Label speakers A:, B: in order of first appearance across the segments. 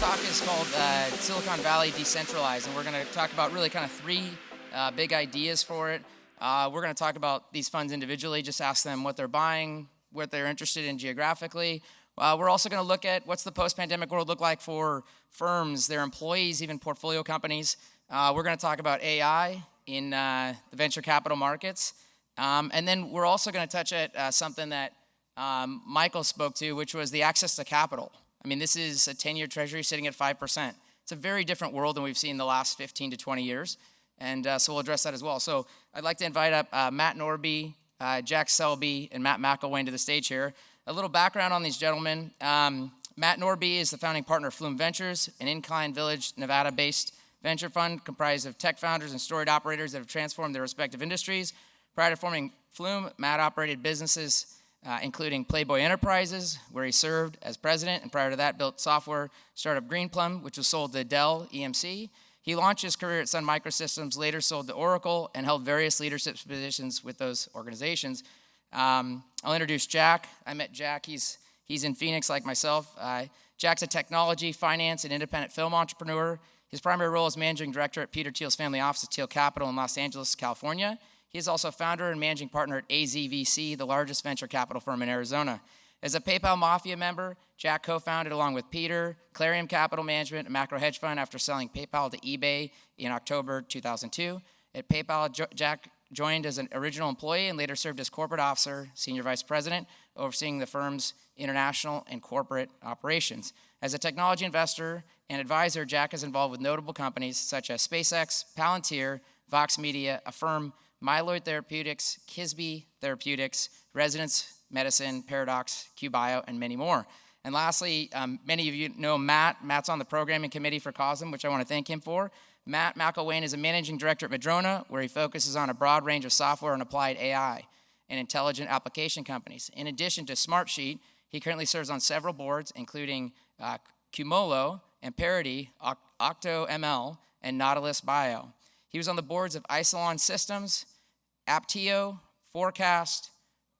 A: talk is called Silicon Valley Decentralized, and we're going to talk about really kind of three big ideas for it. We're going to talk about these funds individually, just ask them what they're buying, what they're interested in geographically. We're also going to look at what's the post-pandemic world look like for firms, their employees, even portfolio companies. We're going to talk about AI in the venture capital markets. And then we're also going to touch at something that Michael spoke to, which was the access to capital. I mean, this is a 10-year treasury sitting at 5%. It's a very different world than we've seen the last 15 to 20 years. And so we'll address that as well. So I'd like to invite up Matt Norby, Jack Selby, and Matt McElwain to the stage here. A little background on these gentlemen. Matt Norby is the founding partner of Flume Ventures, an Incline Village, Nevada-based venture fund comprised of tech founders and storied operators that have transformed their respective industries. Prior to forming Flume, Matt operated businesses including Playboy Enterprises, where he served as president, and prior to that built software startup Greenplum, which was sold to Dell EMC. He launched his career at Sun Microsystems, later sold to Oracle, and held various leadership positions with those organizations. I'll introduce Jack. I met Jack. He's in Phoenix like myself. Jack's a technology, finance, and independent film entrepreneur. His primary role is managing director at Peter Thiel's family office at Thiel Capital in Los Angeles, California. He is also founder and managing partner at AZVC, the largest venture capital firm in Arizona. As a PayPal Mafia member, Jack co-founded, along with Peter, Clarium Capital Management, a macro hedge fund, after selling PayPal to eBay in October 2002. At PayPal, Jack joined as an original employee and later served as corporate officer, senior vice president, overseeing the firm's international and corporate operations. As a technology investor and advisor, Jack is involved with notable companies such as SpaceX, Palantir, Vox Media, Affirm, Myeloid Therapeutics, Kisby Therapeutics, Resonance Medicine, Paradox, QBio, and many more. And lastly, many of you know Matt. Matt's on the programming committee for COSM, which I want to thank him for. Matt McElwain is a managing director at Madrona, where he focuses on a broad range of software and applied AI and intelligent application companies. In addition to Smartsheet, he currently serves on several boards, including Qmolo and Parity, OctoML, and Nautilus Bio. He was on the boards of Isilon Systems, Aptio, Forecast,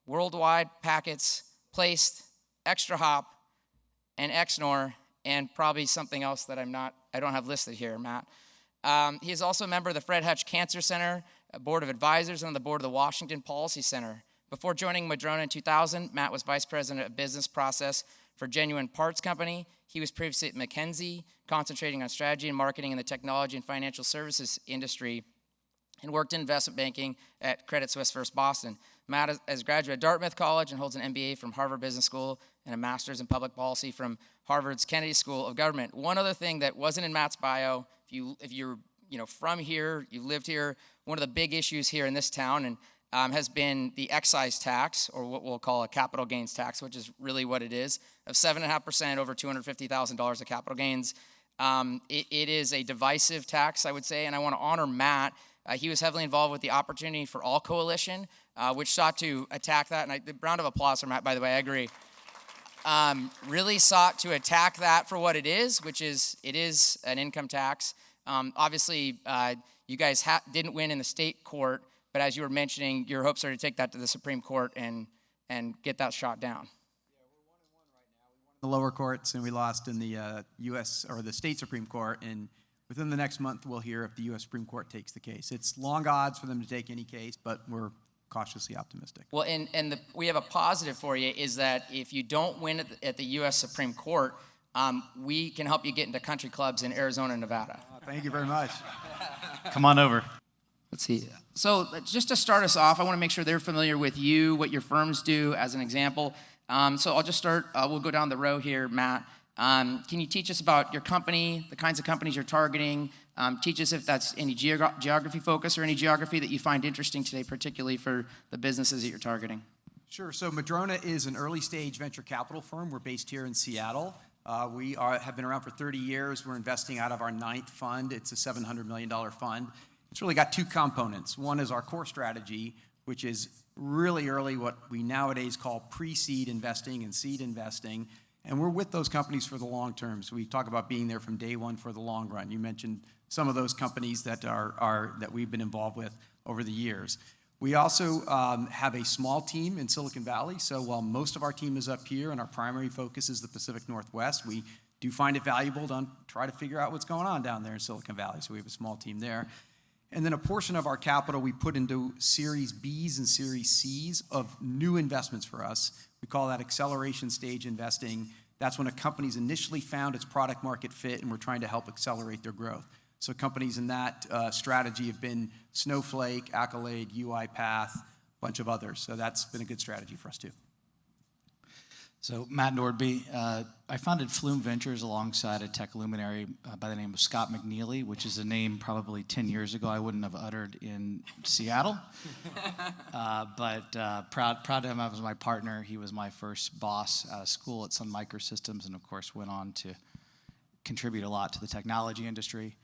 A: Worldwide Packets, Placed, Extra Hop, and Exnor, and probably something else that I don't have listed here, Matt. He is also a member of the Fred Hutch Cancer Center, a board of advisors, and on the board of the Washington Policy Center. Before joining Madrona in 2000, Matt was vice president of business process for Genuine Parts Company. He was previously at McKinsey, concentrating on strategy and marketing in the technology and financial services industry, and worked in investment banking at Credit Suisse First Boston. Matt is a graduate of Dartmouth College and holds an MBA from Harvard Business School and a master's in public policy from Harvard's Kennedy School of Government. One other thing that wasn't in Matt's bio, if you're from here, you lived here, one of the big issues here in this town and has been the excise tax, or what we'll call a capital gains tax, which is really what it is, of 7.5% over $250,000 of capital gains. It is a divisive tax, I would say, and I want to honor Matt. He was heavily involved with the Opportunity for All Coalition, which sought to attack that. And a round of applause for Matt, by the way, I agree. Really sought to attack that for what it is, which is it is an income tax. Obviously, you guys didn't win in the state court, but as you were mentioning, your hopes are to take that to the Supreme Court and get that shot down.
B: The lower courts, and we lost in the U.S. or the state Supreme Court, and within the next month we'll hear if the U.S. Supreme Court takes the case. It's long odds for them to take any case, but we're cautiously optimistic.
A: Well, we have a positive for you, is that if you don't win at the U.S. Supreme Court, we can help you get into country clubs in Arizona and Nevada.
B: Thank you very much.
C: Come on over.
A: Let's see. So just to start us off, I want to make sure they're familiar with you, what your firms do as an example. So I'll just start, we'll go down the row here, Matt. Can you teach us about your company, the kinds of companies you're targeting? Teach us if that's any geography focus or any geography that you find interesting today, particularly for the businesses that you're targeting.
B: Sure. So Madrona is an early stage venture capital firm. We're based here in Seattle. We have been around for 30 years. We're investing out of our 9th fund. It's a $700 million fund. It's really got two components. One is our core strategy, which is really early, what we nowadays call pre-seed investing and seed investing. And we're with those companies for the long term. So we talk about being there from day one for the long run. You mentioned some of those companies that that we've been involved with over the years. We also have a small team in Silicon Valley. So while most of our team is up here and our primary focus is the Pacific Northwest, we do find it valuable to try to figure out what's going on down there in Silicon Valley. So we have a small team there. And then a portion of our capital we put into Series Bs and Series Cs of new investments for us. We call that acceleration stage investing. That's when a company's initially found its product market fit and we're trying to help accelerate their growth. So companies in that strategy have been Snowflake, Accolade, UiPath, a bunch of others. So that's been a good strategy for us too.
C: So Matt Nordby, I founded Flume Ventures alongside a tech luminary by the name of Scott McNeely, which is a name probably 10 years ago I wouldn't have uttered in Seattle. But proud to have him as my partner. He was my first boss out of school at Sun Microsystems and of course went on to contribute a lot to the technology industry.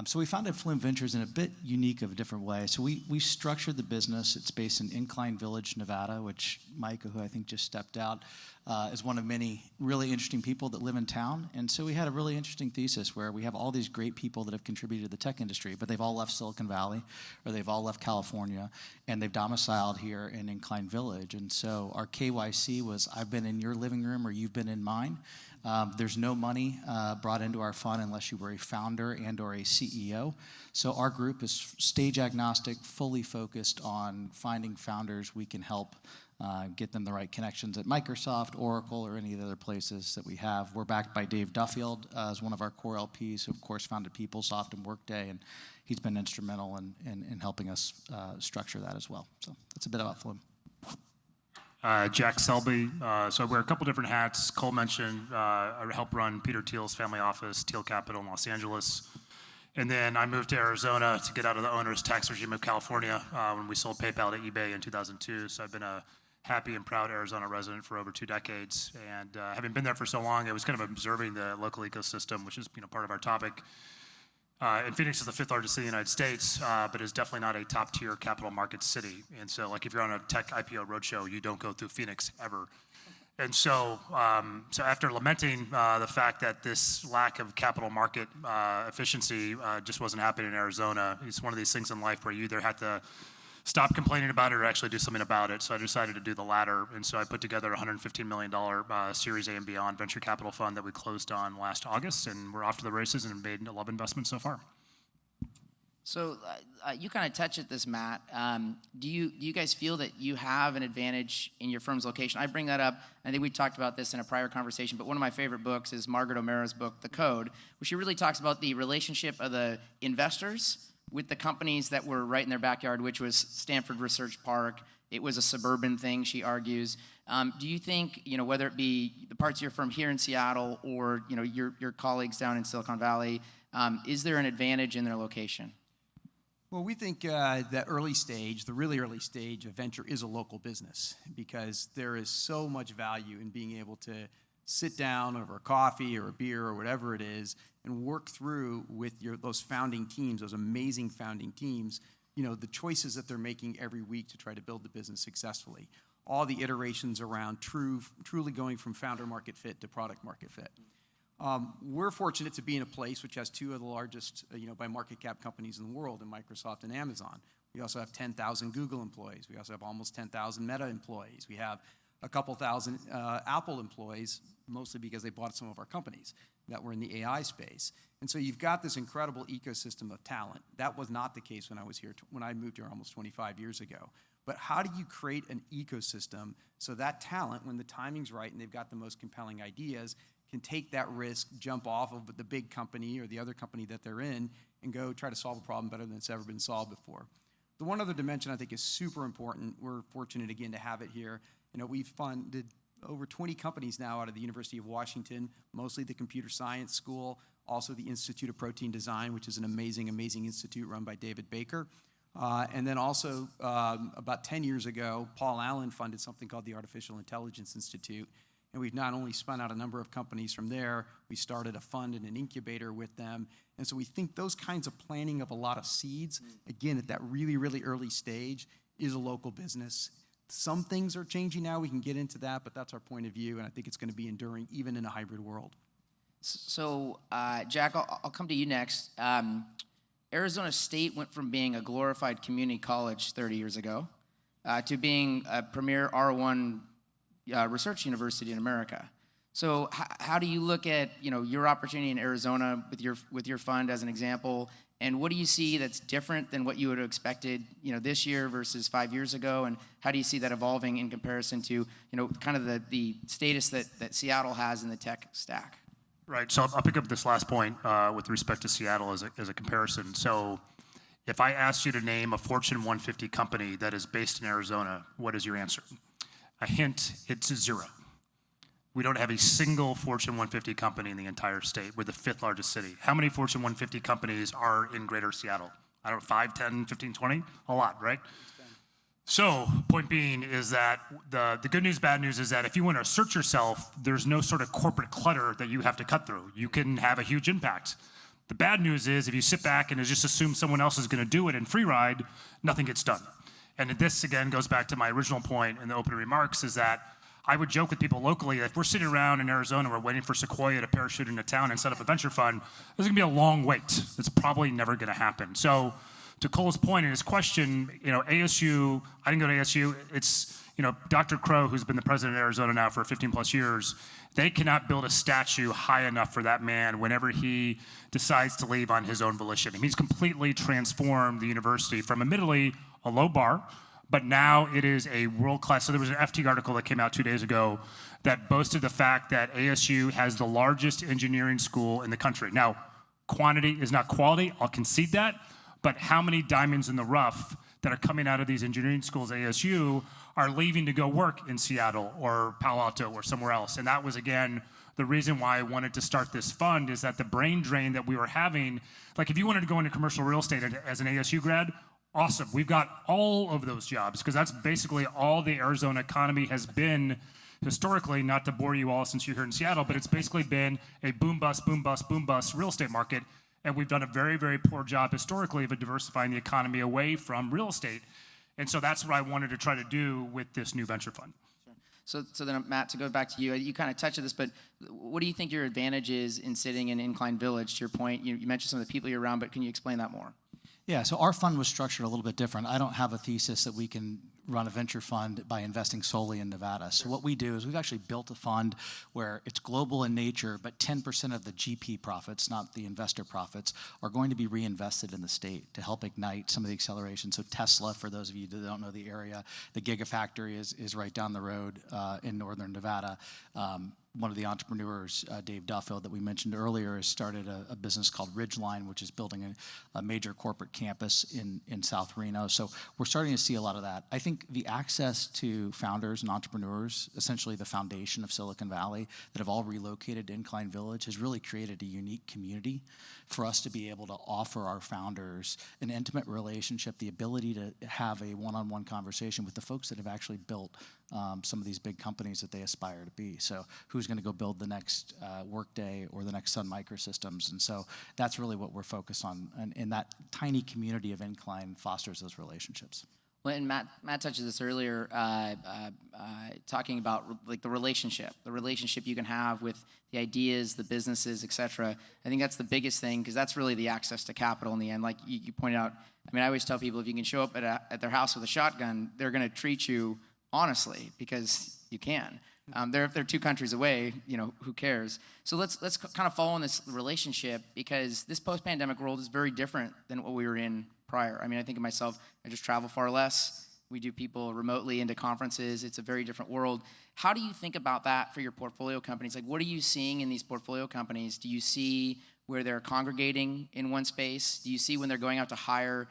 C: So we founded Flume Ventures in a bit unique of a different way. So we structured the business. It's based in Incline Village, Nevada, which Mike, who I think just stepped out, is one of many really interesting people that live in town. And so we had a really interesting thesis where we have all these great people that have contributed to the tech industry, but they've all left Silicon Valley or they've all left California and they've domiciled here in Incline Village. And so our KYC was, I've been in your living room or you've been in mine. There's no money brought into our fund unless you were a founder and or a CEO. So our group is stage agnostic, fully focused on finding founders we can help get them the right connections at Microsoft, Oracle, or any of the other places that we have. We're backed by Dave Duffield as one of our core LPs, who of course founded PeopleSoft and Workday, and he's been instrumental in helping us structure that as well. So that's a bit about Flume.
D: Jack Selby. So I wear a couple different hats. Cole mentioned I help run Peter Thiel's family office, Thiel Capital in Los Angeles. And then I moved to Arizona to get out of the owner's tax regime of California when we sold PayPal to eBay in 2002. So I've been a happy and proud Arizona resident for over 2 decades. And having been there for so long, I was kind of observing the local ecosystem, which is part of our topic. And Phoenix is the 5th largest city in the United States, but is definitely not a top-tier capital market city. And so, like, if you're on a tech IPO roadshow, you don't go through Phoenix ever. And so, so after lamenting the fact that this lack of capital market efficiency just wasn't happening in Arizona, it's one of these things in life where you either have to stop complaining about it or actually do something about it. So I decided to do the latter. And so I put together a $115 million Series A and Beyond venture capital fund that we closed on last August. And we're off to the races and made 11 investments so far.
A: So you kind of touch at this, Matt. Do you guys feel that you have an advantage in your firm's location? I bring that up. I think we talked about this in a prior conversation, but one of my favorite books is Margaret O'Mara's book, The Code, where she really talks about the relationship of the investors with the companies that were right in their backyard, which was Stanford Research Park. It was a suburban thing, she argues. Do you think, whether it be the parts of your firm here in Seattle or, your colleagues down in Silicon Valley, is there an advantage in their location?
B: Well, we think that early stage, the really early stage of venture is a local business because there is so much value in being able to sit down over a coffee or a beer or whatever it is and work through with those founding teams, those amazing founding teams, the choices that they're making every week to try to build the business successfully. All the iterations around truly going from founder market fit to product market fit. We're fortunate to be in a place which has 2 of the largest, by market cap companies in the world, in Microsoft and Amazon. We also have 10,000 Google employees. We also have almost 10,000 Meta employees. We have a couple thousand Apple employees, mostly because they bought some of our companies that were in the AI space. And so you've got this incredible ecosystem of talent. That was not the case when I was here, when I moved here almost 25 years ago. But how do you create an ecosystem so that talent, when the timing's right and they've got the most compelling ideas, can take that risk, jump off of the big company or the other company that they're in, and go try to solve a problem better than it's ever been solved before. The one other dimension I think is super important, we're fortunate again to have it here. We've funded over 20 companies now out of the University of Washington, mostly the Computer Science School, also the Institute of Protein Design, which is an amazing, amazing institute run by David Baker. And then also, about 10 years ago, Paul Allen funded something called the Artificial Intelligence Institute. And we've not only spun out a number of companies from there, we started a fund and an incubator with them. And so we think those kinds of planting of a lot of seeds, again, at that really, really early stage, is a local business. Some things are changing now. We can get into that, but that's our point of view, and I think it's going to be enduring even in a hybrid world.
A: So, Jack, I'll come to you next. Arizona State went from being a glorified community college 30 years ago to being a premier R1 research university in America. So how do you look at your opportunity in Arizona with your fund as an example, and what do you see that's different than what you would have expected this year versus 5 years ago, and how do you see that evolving in comparison to kind of the status that Seattle has in the tech stack?
D: Right. So I'll pick up this last point with respect to Seattle as a comparison. So if I asked you to name a Fortune 150 company that is based in Arizona, what is your answer? A hint, it's 0. We don't have a single Fortune 150 company in the entire state. We're the 5th largest city. How many Fortune 150 companies are in greater Seattle? I don't know, 5, 10, 15, 20? A lot, right? So, point being is that the good news, bad news is that if you want to assert yourself, there's no sort of corporate clutter that you have to cut through. You can have a huge impact. The bad news is if you sit back and just assume someone else is going to do it and free ride, nothing gets done. And this, again, goes back to my original point in the opening remarks is that I would joke with people locally, if we're sitting around in Arizona, we're waiting for Sequoia to parachute into town and set up a venture fund, there's gonna be a long wait. It's probably never gonna happen. So to Cole's point in his question, ASU, I didn't go to ASU, it's, Dr. Crow, who's been the president of Arizona now for 15 plus years, they cannot build a statue high enough for that man whenever he decides to leave on his own volition. He's completely transformed the university from admittedly a low bar, but now it is a world-class. So there was an FT article that came out 2 days ago that boasted the fact that ASU has the largest engineering school in the country. Now, quantity is not quality, I'll concede that, but how many diamonds in the rough that are coming out of these engineering schools at ASU are leaving to go work in Seattle or Palo Alto or somewhere else? And that was, again, the reason why I wanted to start this fund is that the brain drain that we were having, like if you wanted to go into commercial real estate as an ASU grad, awesome. We've got all of those jobs because that's basically all the Arizona economy has been historically, not to bore you all since you're here in Seattle, but it's basically been a boom bust, boom bust, boom bust real estate market. And we've done a very, very poor job historically of diversifying the economy away from real estate. And so that's what I wanted to try to do with this new venture fund.
A: So then, Matt, to go back to you, you kind of touched on this, but what do you think your advantage is in sitting in Incline Village? To your point, you mentioned some of the people you're around, but can you explain that more?
C: Yeah, so our fund was structured a little bit different. I don't have a thesis that we can run a venture fund by investing solely in Nevada. So what we do is we've actually built a fund where it's global in nature, but 10% of the GP profits, not the investor profits, are going to be reinvested in the state to help ignite some of the acceleration. So Tesla, for those of you that don't know the area, the Gigafactory is right down the road in northern Nevada. One of the entrepreneurs, Dave Duffield, that we mentioned earlier, has started a business called Ridgeline, which is building a major corporate campus in South Reno. So we're starting to see a lot of that. I think the access to founders and entrepreneurs, essentially the foundation of Silicon Valley, that have all relocated to Incline Village, has really created a unique community for us to be able to offer our founders an intimate relationship, the ability to have a one-on-one conversation with the folks that have actually built some of these big companies that they aspire to be. So who's going to go build the next Workday or the next Sun Microsystems? And so that's really what we're focused on. And that tiny community of Incline fosters those relationships.
A: Well, and Matt touched this earlier, talking about like the relationship you can have with the ideas, the businesses, et cetera. I think that's the biggest thing because that's really the access to capital in the end. Like you pointed out, I mean, I always tell people if you can show up at their house with a shotgun, they're going to treat you honestly because you can. If they're 2 countries away, who cares? So let's kind of follow in this relationship because this post-pandemic world is very different than what we were in prior. I mean, I think of myself, I just travel far less. We do people remotely into conferences. It's a very different world. How do you think about that for your portfolio companies? Like, what are you seeing in these portfolio companies? Do you see where they're congregating in one space? Do you see when they're going out to hire,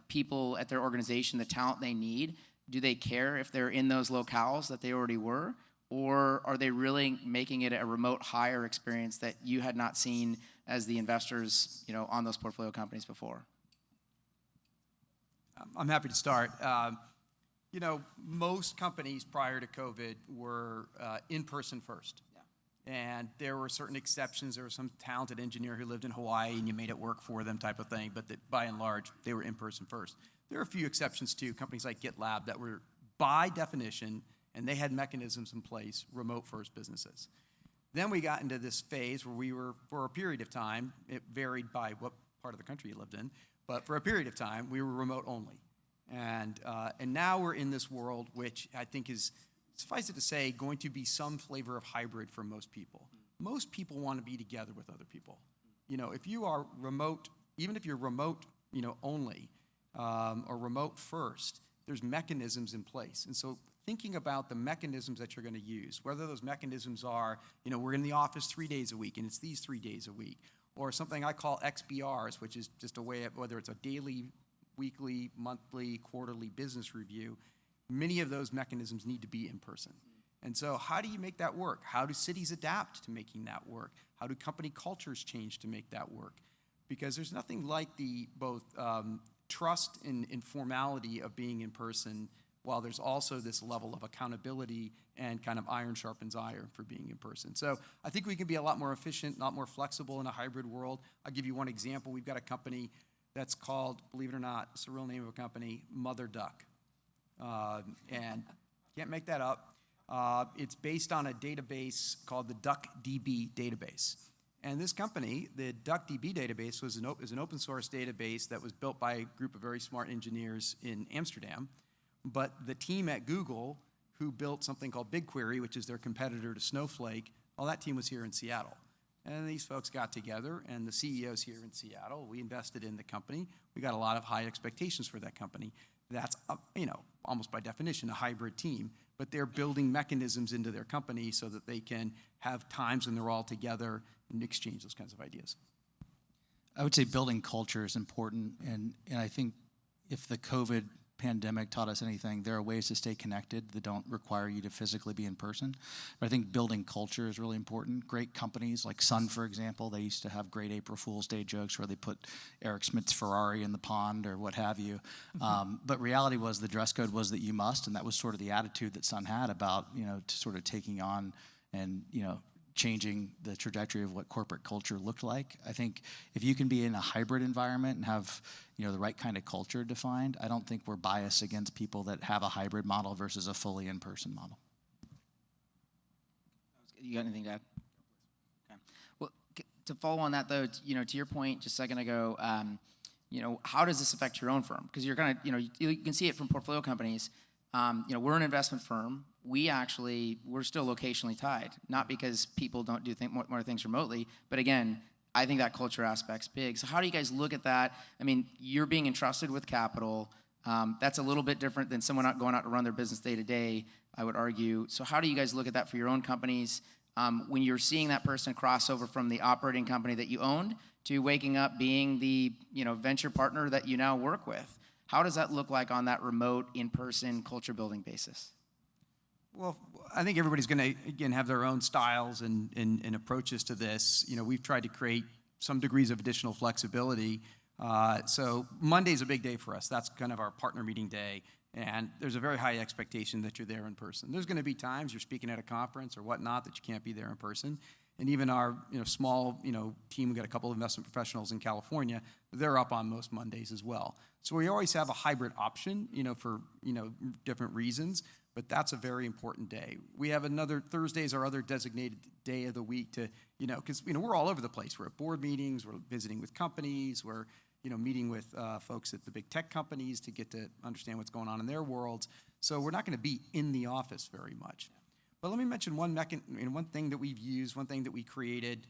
A: people at their organization, the talent they need? Do they care if they're in those locales that they already were? Or are they really making it a remote hire experience that you had not seen as the investors, on those portfolio companies before?
B: I'm happy to start. Most companies prior to COVID were in-person first. Yeah. And there were certain exceptions. There was some talented engineer who lived in Hawaii and you made it work for them type of thing. But by and large, they were in-person first. There are a few exceptions too, companies like GitLab that were by definition, and they had mechanisms in place, remote first businesses. Then we got into this phase where we were, for a period of time, it varied by what part of the country you lived in, but for a period of time, we were remote only. And now we're in this world which I think is suffice it to say, going to be some flavor of hybrid for most people. Most people want to be together with other people. If you are remote, even if you're remote, only, or remote first, there's mechanisms in place. And so thinking about the mechanisms that you're going to use, whether those mechanisms are, we're in the office 3 days a week, and it's these 3 days a week, or something I call XBRs, which is just a way of, whether it's a daily, weekly, monthly, quarterly business review, many of those mechanisms need to be in person. And so how do you make that work? How do cities adapt to making that work? How do company cultures change to make that work? Because there's nothing like the both trust and formality of being in person, while there's also this level of accountability and kind of iron sharpens iron for being in person. So I think we can be a lot more efficient, a lot more flexible in a hybrid world. I'll give you one example. We've got a company that's called, believe it or not, it's the real name of a company, Mother Duck. And can't make that up. It's based on a database called the DuckDB database. And this company, the DuckDB database, is an open source database that was built by a group of very smart engineers in Amsterdam. But the team at Google, who built something called BigQuery, which is their competitor to Snowflake, well, that team was here in Seattle. And these folks got together, and the CEO's here in Seattle. We invested in the company. We got a lot of high expectations for that company. That's, almost by definition, a hybrid team. But they're building mechanisms into their company so that they can have times when they're all together and exchange those kinds of ideas.
C: I would say building culture is important, and I think if the COVID pandemic taught us anything, there are ways to stay connected that don't require you to physically be in person. But I think building culture is really important. Great companies like Sun, for example, they used to have great April Fool's Day jokes where they put Eric Schmidt's Ferrari in the pond or what have you. But reality was the dress code was that you must, and that was sort of the attitude that Sun had about, sort of taking on and, changing the trajectory of what corporate culture looked like. I think if you can be in a hybrid environment and have the right kind of culture defined, I don't think we're biased against people that have a hybrid model versus a fully in-person model.
A: You got anything to add? Okay. Well, to follow on that though, to your point just a second ago, how does this affect your own firm? Because you're kind of, you can see it from portfolio companies. We're an investment firm. We're still locationally tied, not because people don't do more things remotely, but again, I think that culture aspect's big. So how do you guys look at that? I mean, you're being entrusted with capital. That's a little bit different than someone not going out to run their business day to day, I would argue. So how do you guys look at that for your own companies when you're seeing that person cross over from the operating company that you owned to waking up being the venture partner that you now work with? How does that look like on that remote, in-person, culture-building basis?
B: Well, I think everybody's going to, again, have their own styles and approaches to this. We've tried to create some degrees of additional flexibility. So Monday's a big day for us. That's kind of our partner meeting day. And there's a very high expectation that you're there in person. There's going to be times you're speaking at a conference or whatnot that you can't be there in person. And even our small team, we've got a couple of investment professionals in California, they're up on most Mondays as well. So we always have a hybrid option, for different reasons, but that's a very important day. We have another Thursday's our other designated day of the week to, because we're all over the place. We're at board meetings, we're visiting with companies, we're meeting with folks at the big tech companies to get to understand what's going on in their worlds. So we're not going to be in the office very much. But let me mention one thing that we've used, one thing that we created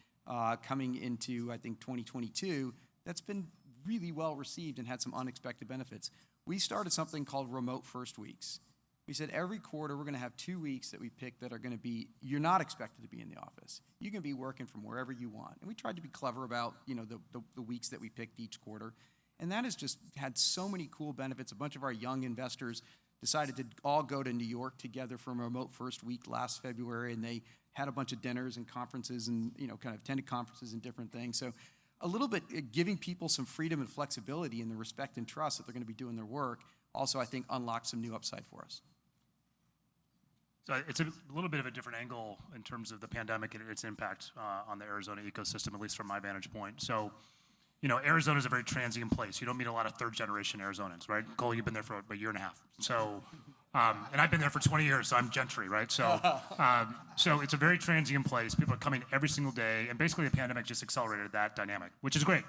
B: coming into, I think, 2022 that's been really well received and had some unexpected benefits. We started something called Remote First Weeks. We said every quarter we're going to have 2 weeks that we pick that are going to be, you're not expected to be in the office. You can be working from wherever you want. And we tried to be clever about the weeks that we picked each quarter. And that has just had so many cool benefits. A bunch of our young investors decided to all go to New York together for a Remote First Week last February, and they had a bunch of dinners and conferences and kind of attended conferences and different things. So a little bit giving people some freedom and flexibility and the respect and trust that they're going to be doing their work also, I think, unlocks some new upside for us.
D: So it's a little bit of a different angle in terms of the pandemic and its impact on the Arizona ecosystem, at least from my vantage point. So, Arizona is a very transient place. You don't meet a lot of third-generation Arizonans, right? Cole, you've been there for a year and a half. So, and I've been there for 20 years, so I'm gentry, right? So, so it's a very transient place. People are coming every single day, and basically the pandemic just accelerated that dynamic, which is great.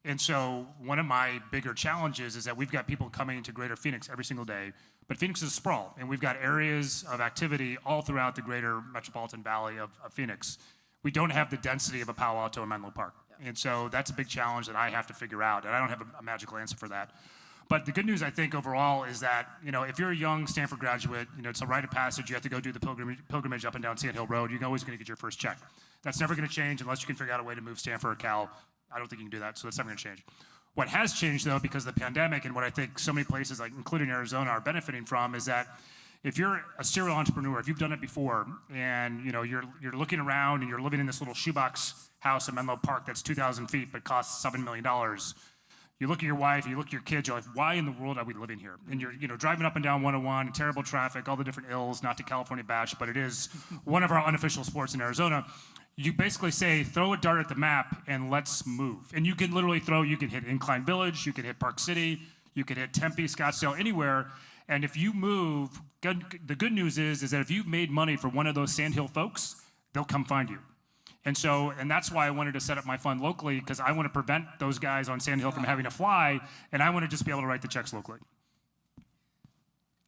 D: And so one of my bigger challenges is that we've got people coming into greater Phoenix every single day, but Phoenix is a sprawl, and we've got areas of activity all throughout the greater metropolitan valley of Phoenix. We don't have the density of a Palo Alto or Menlo Park. And so that's a big challenge that I have to figure out, and I don't have a magical answer for that. But the good news, I think, overall is that, if you're a young Stanford graduate, it's a rite of passage. You have to go do the pilgrimage up and down Sand Hill Road. You're always going to get your first check. That's never going to change unless you can figure out a way to move Stanford or Cal. I don't think you can do that, so that's never going to change. What has changed, though, because of the pandemic, and what I think so many places, like including Arizona, are benefiting from, is that if you're a serial entrepreneur, if you've done it before, and you're looking around and you're living in this little shoebox house in Menlo Park that's 2,000 feet but costs $7 million, you look at your wife, you look at your kids, you're like, why in the world are we living here? And you're driving up and down 101, terrible traffic, all the different ills, not to California bash, but it is one of our unofficial sports in Arizona. You basically say, throw a dart at the map and let's move. And you can literally you can hit Incline Village, you can hit Park City, you can hit Tempe, Scottsdale, anywhere. And if you move, the good news is that if you've made money for one of those Sandhill folks, they'll come find you. And that's why I wanted to set up my fund locally, because I want to prevent those guys on Sand Hill from having to fly, and I want to just be able to write the checks locally.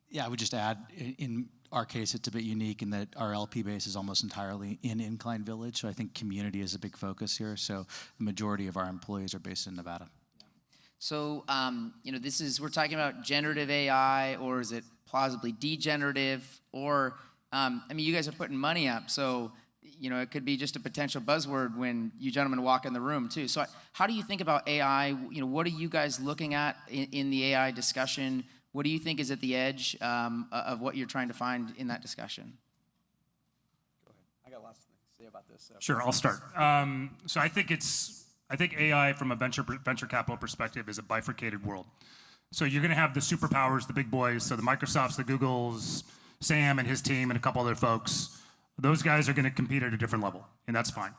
C: Yeah, I would just add, in our case, it's a bit unique in that our LP base is almost entirely in Incline Village, so I think community is a big focus here. So the majority of our employees are based in Nevada.
A: So, we're talking about generative AI, or is it plausibly degenerative, or, you guys are putting money up, so it could be just a potential buzzword when you gentlemen walk in the room too. So how do you think about AI? What are you guys looking at in the AI discussion? What do you think is at the edge of what you're trying to find in that discussion?
B: Go ahead. I got lots to say about this.
D: Sure, I'll start. So I think AI from a venture capital perspective is a bifurcated world. So you're going to have the superpowers, the big boys, so the Microsofts, the Googles, Sam and his team and a couple other folks. Those guys are going to compete at a different level, and that's fine.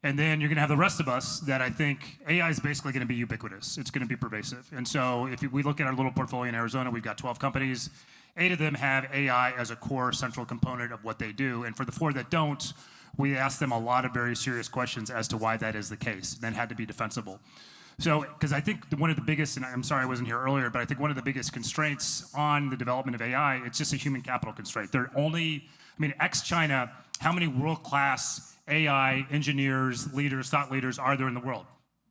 D: And then you're going to have the rest of us that I think AI is basically going to be ubiquitous. It's going to be pervasive. And so if we look at our little portfolio in Arizona, we've got 12 companies. 8 of them have AI as a core central component of what they do. And for the 4 that don't, we ask them a lot of very serious questions as to why that is the case, and then had to be defensible. So, because I think one of the biggest, and I'm sorry I wasn't here earlier, but I think one of the biggest constraints on the development of AI, it's just a human capital constraint. Ex-China, how many world-class AI engineers, leaders, thought leaders are there in the world?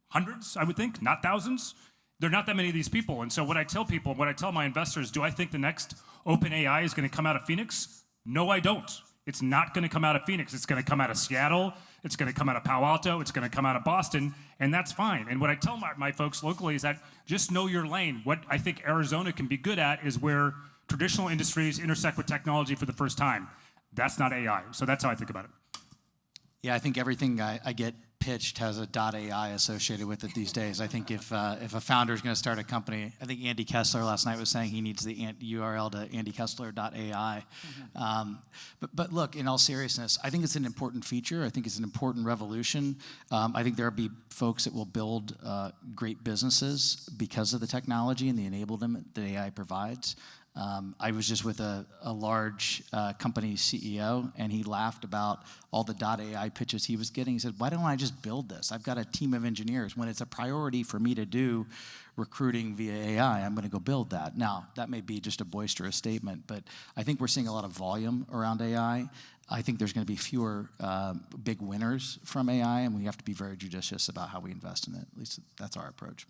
D: Hundreds, I would think, not thousands. There are not that many of these people. And so what I tell people, what I tell my investors, do I think the next open AI is going to come out of Phoenix? No, I don't. It's not going to come out of Phoenix. It's going to come out of Seattle. It's going to come out of Palo Alto. It's going to come out of Boston, and that's fine. And what I tell my folks locally is that just know your lane. What I think Arizona can be good at is where traditional industries intersect with technology for the first time. That's not AI. So that's how I think about it.
C: Yeah, I think everything I get pitched has a .ai associated with it these days. I think if a founder is going to start a company, I think Andy Kessler last night was saying he needs the URL to andykessler.ai. But look, in all seriousness, I think it's an important feature. I think it's an important revolution. I think there'll be folks that will build great businesses because of the technology and the enablement that AI provides. I was just with a large company's CEO, and he laughed about all the .ai pitches he was getting. He said, why don't I just build this? I've got a team of engineers. When it's a priority for me to do recruiting via AI, I'm going to go build that. Now, that may be just a boisterous statement, but I think we're seeing a lot of volume around AI. I think there's going to be fewer big winners from AI, and we have to be very judicious about how we invest in it. At least that's our approach.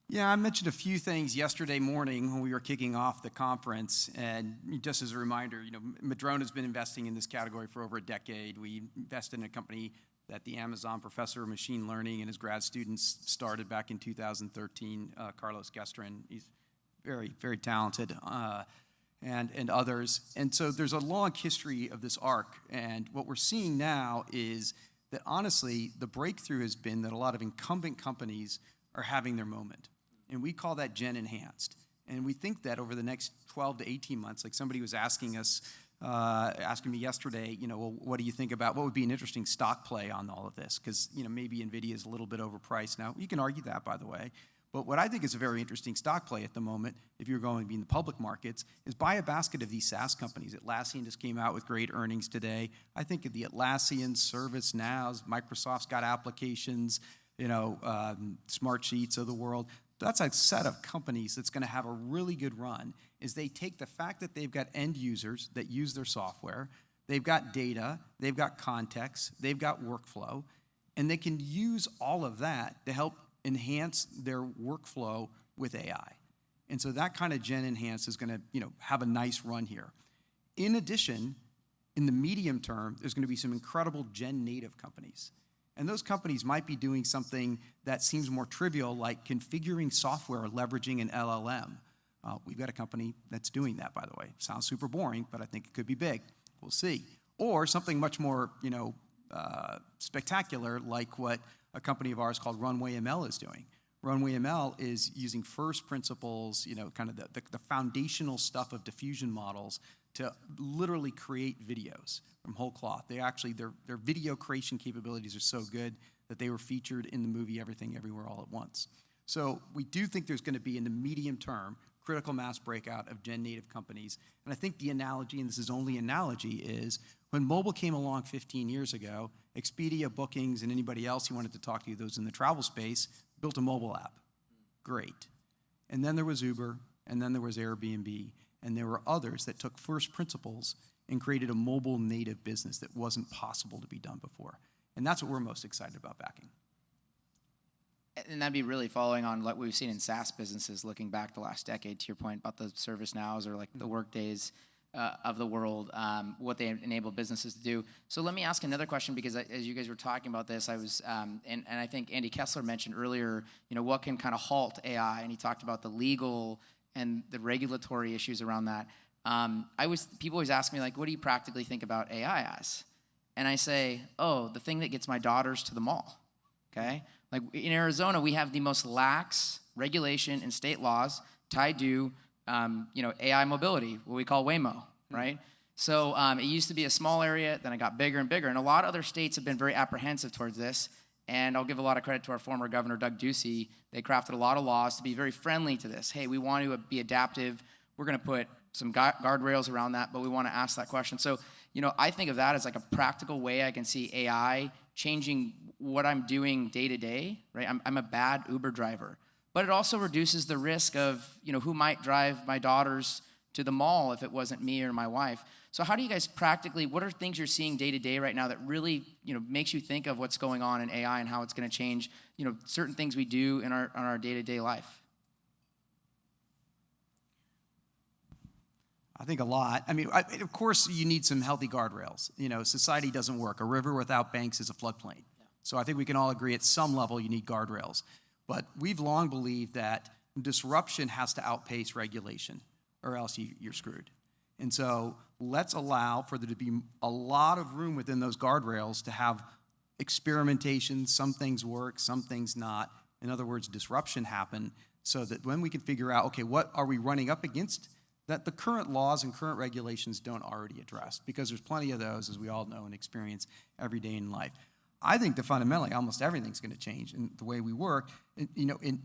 B: Yeah, I mentioned a few things yesterday morning when we were kicking off the conference, and just as a reminder, Madrona's been investing in this category for over a decade. We invested in a company that the Amazon professor of machine learning and his grad students started back in 2013, Carlos Gestrin. He's very, very talented, and others. And so there's a long history of this arc, and what we're seeing now is that honestly, the breakthrough has been that a lot of incumbent companies are having their moment. And we call that Gen Enhanced. And we think that over the next 12 to 18 months, like somebody was asking me yesterday, well, what do you think about, what would be an interesting stock play on all of this? Because, maybe NVIDIA is a little bit overpriced now. You can argue that, by the way. But what I think is a very interesting stock play at the moment, if you're going to be in the public markets, is buy a basket of these SaaS companies. Atlassian just came out with great earnings today. I think of the Atlassian, ServiceNows, Microsoft's got applications. Smart Sheets of the world. That's a set of companies that's going to have a really good run, is they take the fact that they've got end users that use their software, they've got data, they've got context, they've got workflow, and they can use all of that to help enhance their workflow with AI. And so that kind of Gen Enhance is going to have a nice run here. In addition, in the medium term, there's going to be some incredible Gen native companies. And those companies might be doing something that seems more trivial, like configuring software leveraging an LLM. We've got a company that's doing that, by the way. Sounds super boring, but I think it could be big. We'll see. Or something much more, spectacular, like what a company of ours called Runway ML is doing. Runway ML is using first principles, kind of the foundational stuff of diffusion models to literally create videos from whole cloth. Their video creation capabilities are so good that they were featured in the movie Everything Everywhere All at Once. So we do think there's going to be, in the medium term, critical mass breakout of Gen native companies. And I think the analogy, and this is only analogy, is when mobile came along 15 years ago, Expedia, Bookings, and anybody else who wanted to talk to you, those in the travel space, built a mobile app. Great. And then there was Uber, and then there was Airbnb, and there were others that took first principles and created a mobile native business that wasn't possible to be done before. And that's what we're most excited about backing.
A: And that'd be really following on what we've seen in SaaS businesses looking back the last decade, to your point about the ServiceNows or like the Workdays of the world, what they enable businesses to do. So let me ask another question, because as you guys were talking about this, I was, and I think Andy Kessler mentioned earlier, what can kind of halt AI, and he talked about the legal and the regulatory issues around that. People always ask me, like, what do you practically think about AI as? And I say, the thing that gets my daughters to the mall, okay? Like in Arizona, we have the most lax regulation and state laws tied to, AI mobility, what we call Waymo, right? So it used to be a small area, then it got bigger and bigger. And a lot of other states have been very apprehensive towards this. And I'll give a lot of credit to our former governor, Doug Ducey. They crafted a lot of laws to be very friendly to this. Hey, we want to be adaptive. We're going to put some guardrails around that, but we want to ask that question. So, I think of that as like a practical way I can see AI changing what I'm doing day to day, right? I'm a bad Uber driver, but it also reduces the risk of, who might drive my daughters to the mall if it wasn't me or my wife. So how do you guys practically, what are things you're seeing day to day right now that really, makes you think of what's going on in AI and how it's going to change, certain things we do in our day-to-day life?
B: I think a lot. I mean, of course, you need some healthy guardrails. Society doesn't work. A river without banks is a floodplain. Yeah. So I think we can all agree at some level you need guardrails. But we've long believed that disruption has to outpace regulation, or else you're screwed. And so let's allow for there to be a lot of room within those guardrails to have experimentation. Some things work, some things not. In other words, disruption happen, so that when we can figure out, okay, what are we running up against that the current laws and current regulations don't already address, because there's plenty of those, as we all know and experience every day in life. I think that fundamentally almost everything's going to change in the way we work. And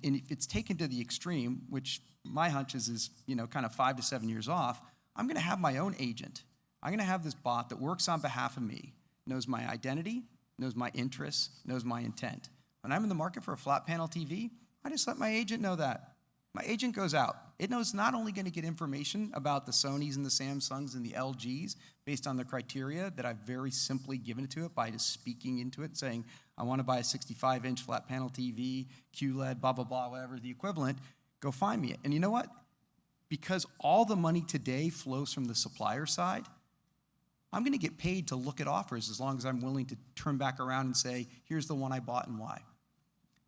B: if it's taken to the extreme, which my hunch is kind of 5 to 7 years off, I'm going to have my own agent. I'm going to have this bot that works on behalf of me, knows my identity, knows my interests, knows my intent. When I'm in the market for a flat panel TV, I just let my agent know that. My agent goes out. It knows not only going to get information about the Sonys and the Samsungs and the LGs based on the criteria that I've very simply given to it by just speaking into it, saying, I want to buy a 65-inch flat panel TV, QLED, blah, blah, blah, whatever the equivalent, go find me it. And you know what? Because all the money today flows from the supplier side, I'm going to get paid to look at offers as long as I'm willing to turn back around and say, here's the one I bought and why.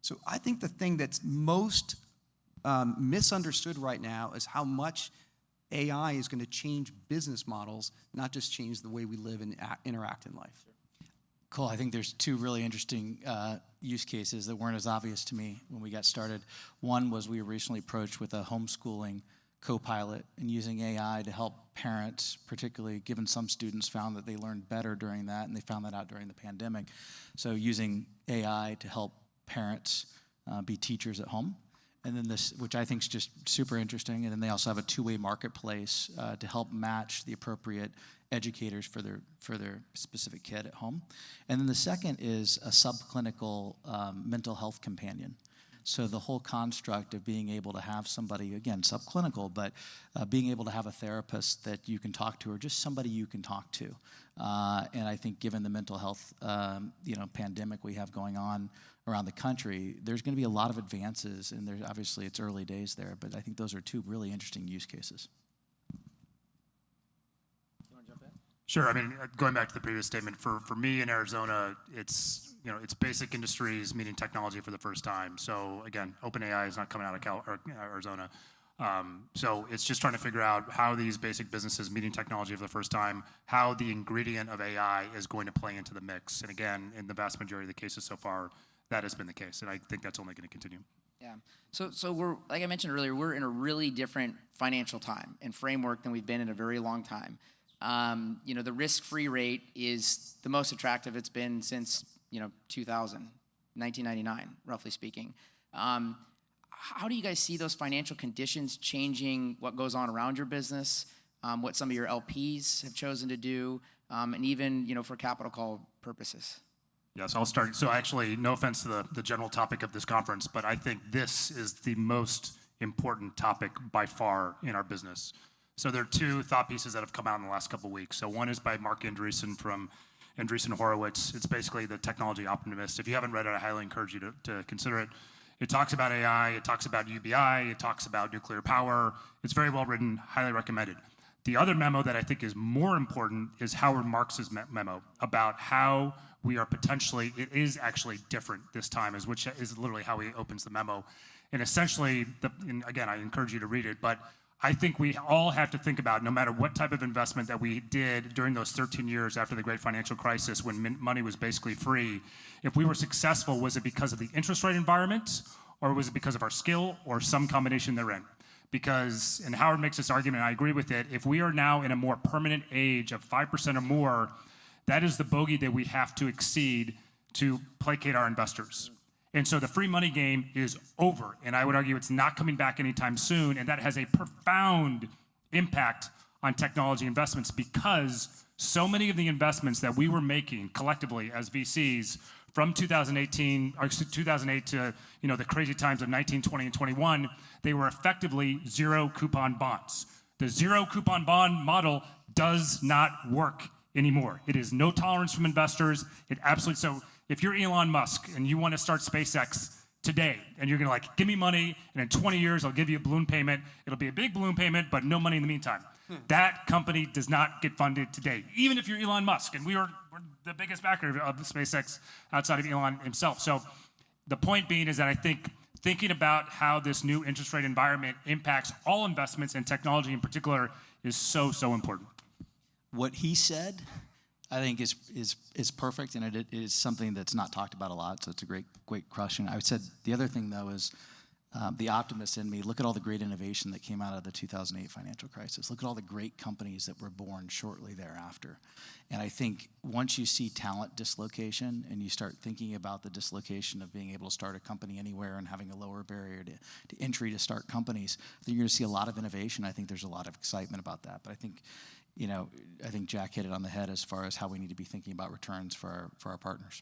B: So I think the thing that's most misunderstood right now is how much AI is going to change business models, not just change the way we live and interact in life.
C: Cool. I think there's two really interesting use cases that weren't as obvious to me when we got started. One was we were recently approached with a homeschooling co-pilot and using AI to help parents, particularly given some students found that they learned better during that, and they found that out during the pandemic. So using AI to help parents be teachers at home. And then this, which I think is just super interesting. And then they also have a two-way marketplace to help match the appropriate educators for their specific kid at home. And then the second is a subclinical mental health companion. So the whole construct of being able to have somebody, again, subclinical, but being able to have a therapist that you can talk to, or just somebody you can talk to. And I think given the mental health pandemic we have going on around the country, there's going to be a lot of advances, and there's obviously it's early days there, but I think those are two really interesting use cases.
A: You want to jump in?
D: Sure. I mean, going back to the previous statement, for me in Arizona, it's basic industries meeting technology for the first time. So again, OpenAI is not coming out of Arizona. So it's just trying to figure out how these basic businesses meeting technology for the first time, how the ingredient of AI is going to play into the mix. And again, in the vast majority of the cases so far, that has been the case, and I think that's only going to continue.
A: Yeah. So we're, like I mentioned earlier, we're in a really different financial time and framework than we've been in a very long time. The risk-free rate is the most attractive it's been since 2000, 1999, roughly speaking. How do you guys see those financial conditions changing what goes on around your business, what some of your LPs have chosen to do, and even for capital call purposes?
D: Yes, I'll start. So actually, no offense to the general topic of this conference, but I think this is the most important topic by far in our business. So there are two thought pieces that have come out in the last couple of weeks. So one is by Mark Andreessen from Andreessen Horowitz. It's basically the technology optimist. If you haven't read it, I highly encourage you to consider it. It talks about AI, it talks about UBI, it talks about nuclear power. It's very well written, highly recommended. The other memo that I think is more important is Howard Marks's memo about how we are potentially, it is actually different this time, which is literally how he opens the memo. And essentially, and again, I encourage you to read it, but I think we all have to think about, no matter what type of investment that we did during those 13 years after the great financial crisis when money was basically free, if we were successful, was it because of the interest rate environment, or was it because of our skill, or some combination therein? Because, and Howard makes this argument, and I agree with it, if we are now in a more permanent age of 5% or more, that is the bogey that we have to exceed to placate our investors. And so the free money game is over, and I would argue it's not coming back anytime soon, and that has a profound impact on technology investments because so many of the investments that we were making collectively as VCs from 2008 to the crazy times of 19, 20, and 21, they were effectively zero coupon bonds. The zero coupon bond model does not work anymore. It is no tolerance from investors. It absolutely, so if you're Elon Musk and you want to start SpaceX today and you're going to give me money and in 20 years I'll give you a balloon payment, it'll be a big balloon payment but no money in the meantime. That company does not get funded today, even if you're Elon Musk, and we're the biggest backer of SpaceX outside of Elon himself. So the point being is that I think thinking about how this new interest rate environment impacts all investments and technology in particular is so important.
C: What he said, I think is perfect, and it is something that's not talked about a lot. So it's a great question. I said the other thing though is the optimist in me. Look at all the great innovation that came out of the 2008 financial crisis. Look at all the great companies that were born shortly thereafter. And I think once you see talent dislocation and you start thinking about the dislocation of being able to start a company anywhere and having a lower barrier to entry to start companies, I think you're going to see a lot of innovation. I think there's a lot of excitement about that. But I think Jack hit it on the head as far as how we need to be thinking about returns for our partners.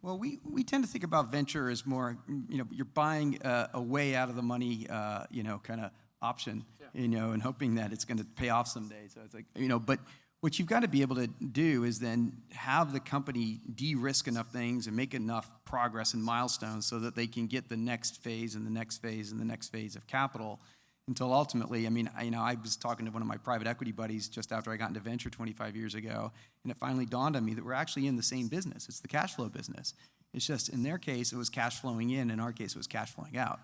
B: Well, we tend to think about venture as more, you're buying a way out of the money, kind of option, and hoping that it's going to pay off someday. So it's like, but what you've got to be able to do is then have the company de-risk enough things and make enough progress and milestones so that they can get the next phase and the next phase and the next phase of capital until ultimately, I was talking to one of my private equity buddies just after I got into venture 25 years ago, and it finally dawned on me that we're actually in the same business. It's the cash flow business. It's just in their case, it was cash flowing in our case, it was cash flowing out.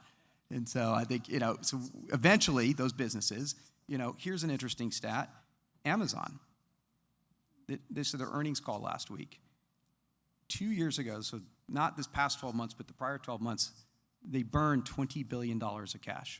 B: And so I think, so eventually those businesses, here's an interesting stat. Amazon, this is their earnings call last week. 2 years ago, so not this past 12 months, but the prior 12 months, they burned $20 billion of cash.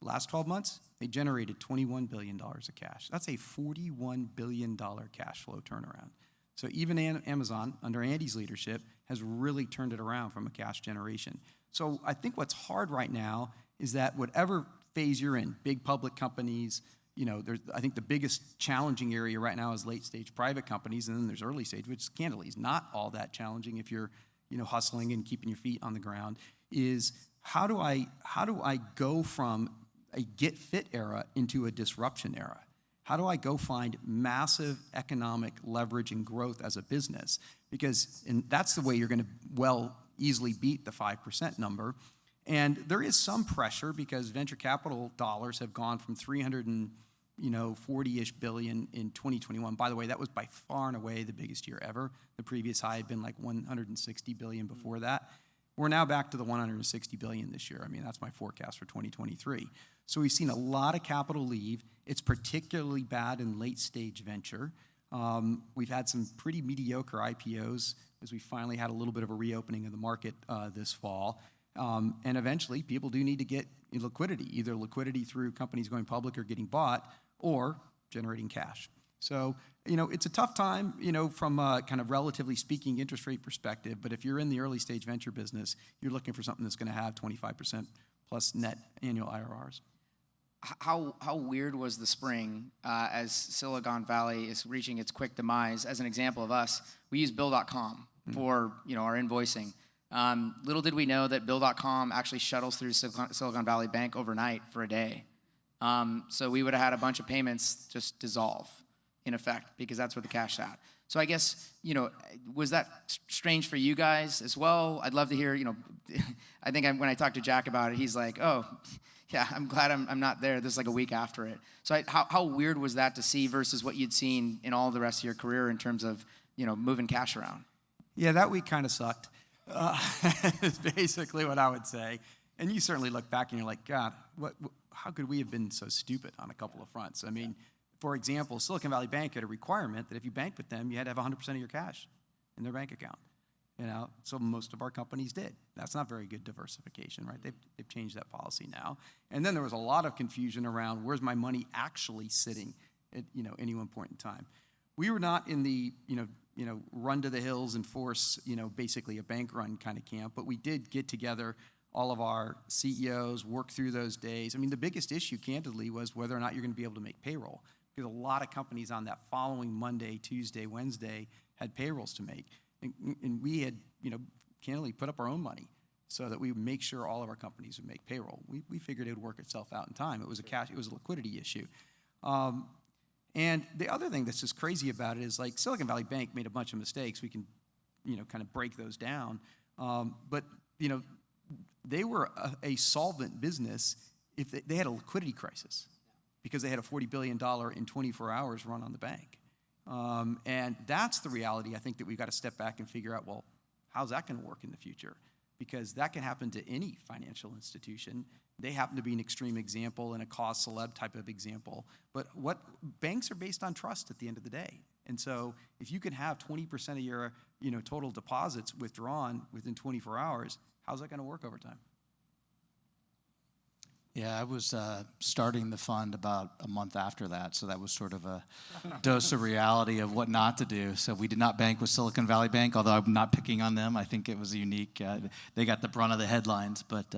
B: Last 12 months, they generated $21 billion of cash. That's a $41 billion cash flow turnaround. So even Amazon, under Andy's leadership, has really turned it around from a cash generation. So I think what's hard right now is that whatever phase you're in, big public companies, I think the biggest challenging area right now is late stage private companies, and then there's early stage, which candidly is not all that challenging if you're, hustling and keeping your feet on the ground. Is how do I go from a get fit era into a disruption era? How do I go find massive economic leverage and growth as a business? And that's the way you're going to easily beat the 5% number. And there is some pressure because venture capital dollars have gone from 340-ish billion in 2021. By the way, that was by far and away the biggest year ever. The previous high had been like 160 billion before that. We're now back to the 160 billion this year. I mean, that's my forecast for 2023. So we've seen a lot of capital leave. It's particularly bad in late stage venture. We've had some pretty mediocre IPOs as we finally had a little bit of a reopening of the market this fall. And eventually, people do need to get liquidity, either liquidity through companies going public or getting bought, or generating cash. So, it's a tough time, from a kind of relatively speaking interest rate perspective. But if you're in the early stage venture business, you're looking for something that's going to have 25% plus net annual IRRs.
A: How weird was the spring as Silicon Valley is reaching its quick demise? As an example of us, we use Bill.com for our invoicing. Little did we know that Bill.com actually shuttles through Silicon Valley Bank overnight for a day. So we would have had a bunch of payments just dissolve, in effect, because that's where the cash at. So I guess, was that strange for you guys as well? I'd love to hear, I think when I talked to Jack about it, he's like, oh, yeah, I'm glad I'm not there. This is like a week after it. So how weird was that to see versus what you'd seen in all the rest of your career in terms of, moving cash around?
B: Yeah, that week kind of sucked. Is basically what I would say. And you certainly look back and you're like, God, how could we have been so stupid on a couple of fronts? I mean, for example, Silicon Valley Bank had a requirement that if you banked with them, you had to have 100% of your cash in their bank account. So most of our companies did. That's not very good diversification, right? They've changed that policy now. And then there was a lot of confusion around where's my money actually sitting at any one point in time. We were not in the run to the hills and force basically a bank run kind of camp, but we did get together all of our CEOs, work through those days. I mean, the biggest issue, candidly, was whether or not you're going to be able to make payroll, because a lot of companies on that following Monday, Tuesday, Wednesday had payrolls to make. And we had, candidly put up our own money so that we would make sure all of our companies would make payroll. We figured it would work itself out in time. It was a liquidity issue. And the other thing that's just crazy about it is, like, Silicon Valley Bank made a bunch of mistakes. We can, kind of break those down. But they were a solvent business if they had a liquidity crisis because they had a $40 billion in 24 hours run on the bank. And that's the reality, I think, that we've got to step back and figure out, well, how's that going to work in the future? Because that can happen to any financial institution. They happen to be an extreme example and a cause celeb type of example. But what banks are based on trust at the end of the day. And so if you can have 20% of your total deposits withdrawn within 24 hours, how's that going to work over time?
C: Yeah, I was starting the fund about a month after that, so that was sort of a dose of reality of what not to do. So we did not bank with Silicon Valley Bank, although I'm not picking on them. I think it was unique. They got the brunt of the headlines, but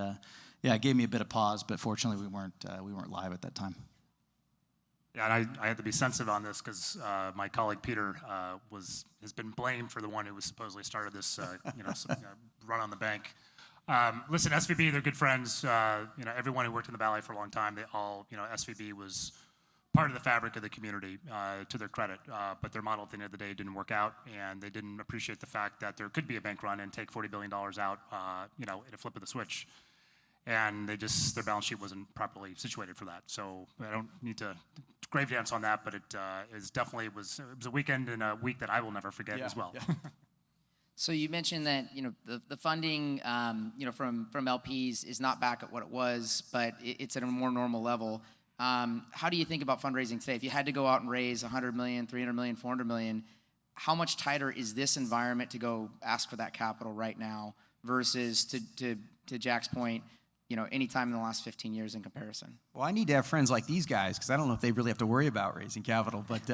C: yeah, it gave me a bit of pause. But fortunately, we weren't live at that time.
D: Yeah, and I had to be sensitive on this because my colleague Peter has been blamed for the one who was supposedly started this run on the bank. Listen, SVB, they're good friends. Everyone who worked in the Valley for a long time, they all, SVB was part of the fabric of the community, to their credit. But their model at the end of the day didn't work out, and they didn't appreciate the fact that there could be a bank run and take $40 billion out, in a flip of the switch. And their balance sheet wasn't properly situated for that. So I don't need to grave dance on that, but it was a weekend and a week that I will never forget as well. Yeah.
A: So you mentioned that the funding from LPs is not back at what it was, but it's at a more normal level. How do you think about fundraising today? If you had to go out and raise 100 million, 300 million, 400 million, how much tighter is this environment to go ask for that capital right now versus, to Jack's point, any time in the last 15 years in comparison.
B: Well, I need to have friends like these guys because I don't know if they really have to worry about raising capital. But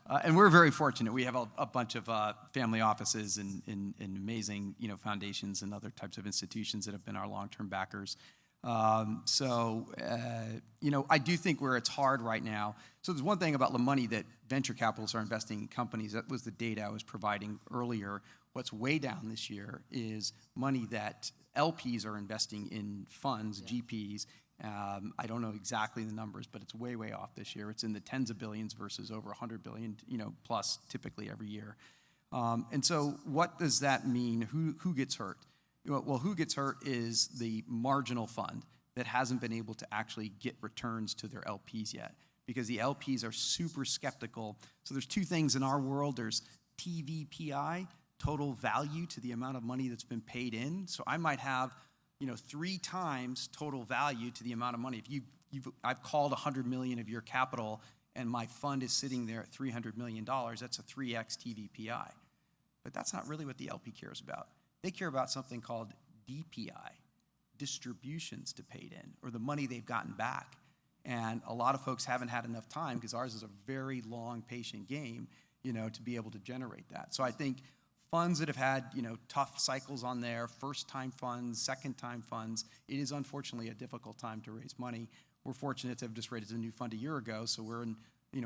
B: and we're very fortunate. We have a bunch of family offices and amazing foundations and other types of institutions that have been our long-term backers. I do think where it's hard right now. So there's one thing about the money that venture capitalists are investing in companies. That was the data I was providing earlier. What's way down this year is money that LPs are investing in funds, GPs. I don't know exactly the numbers, but it's way, way off this year. It's in the tens of billions versus over 100 billion, plus typically every year. And so what does that mean? Who gets hurt? Well, who gets hurt is the marginal fund that hasn't been able to actually get returns to their LPs yet because the LPs are super skeptical. So there's two things in our world. There's TVPI, total value to the amount of money that's been paid in. So I might have, 3 times total value to the amount of money. If I've called 100 million of your capital and my fund is sitting there at $300 million, that's a 3x TVPI. But that's not really what the LP cares about. They care about something called DPI, distributions to paid in, or the money they've gotten back. And a lot of folks haven't had enough time because ours is a very long, patient game, to be able to generate that. So I think funds that have had, tough cycles on there, first-time funds, second-time funds, it is unfortunately a difficult time to raise money. We're fortunate to have just raised a new fund a year ago, so we're in,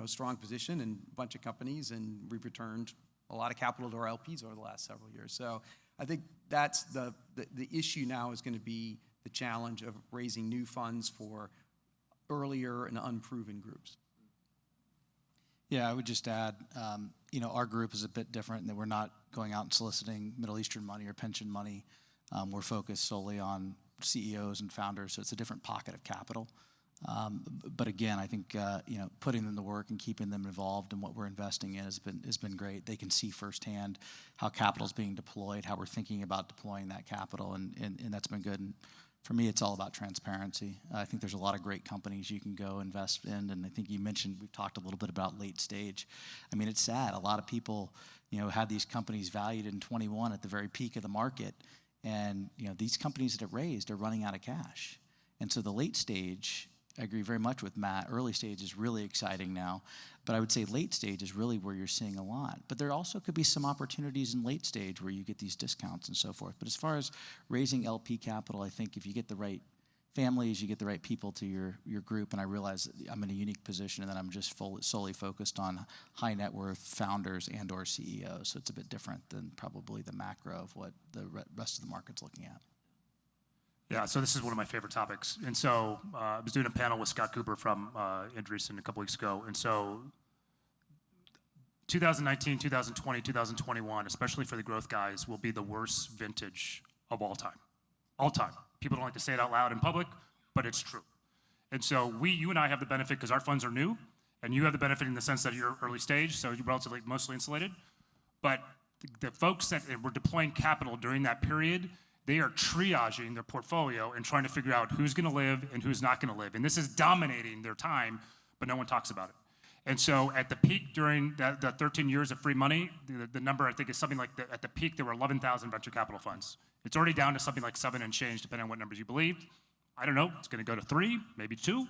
B: a strong position in a bunch of companies, and we've returned a lot of capital to our LPs over the last several years. So I think that's the issue now is going to be the challenge of raising new funds for earlier and unproven groups.
C: Yeah, I would just add, our group is a bit different in that we're not going out and soliciting Middle Eastern money or pension money. We're focused solely on CEOs and founders, so it's a different pocket of capital. But again, I think putting them to work and keeping them involved in what we're investing in has been great. They can see firsthand how capital is being deployed, how we're thinking about deploying that capital, and that's been good. And for me, it's all about transparency. I think there's a lot of great companies you can go invest in, and I think you mentioned, we've talked a little bit about late stage. I mean, it's sad. A lot of people, had these companies valued in 21 at the very peak of the market, and these companies that have raised are running out of cash. And so the late stage, I agree very much with Matt. Early stage is really exciting now, but I would say late stage is really where you're seeing a lot. But there also could be some opportunities in late stage where you get these discounts and so forth. But as far as raising LP capital, I think if you get the right families, you get the right people to your group, and I realize that I'm in a unique position and that I'm just solely focused on high net worth founders and or CEOs. So it's a bit different than probably the macro of what the rest of the market's looking at.
D: Yeah, so this is one of my favorite topics. And so I was doing a panel with Scott Cooper from Andreessen a couple weeks ago. And so 2019, 2020, 2021, especially for the growth guys, will be the worst vintage of all time. All time. People don't like to say it out loud in public, but it's true. And so you and I have the benefit because our funds are new, and you have the benefit in the sense that you're early stage, so you're relatively mostly insulated. But the folks that were deploying capital during that period, they are triaging their portfolio and trying to figure out who's going to live and who's not going to live. And this is dominating their time, but no one talks about it. And so at the peak during the 13 years of free money, the number I think is something like at the peak there were 11,000 venture capital funds. It's already down to something like 7 and change, depending on what numbers you believe. I don't know, it's going to go to 3, maybe 2. Sure.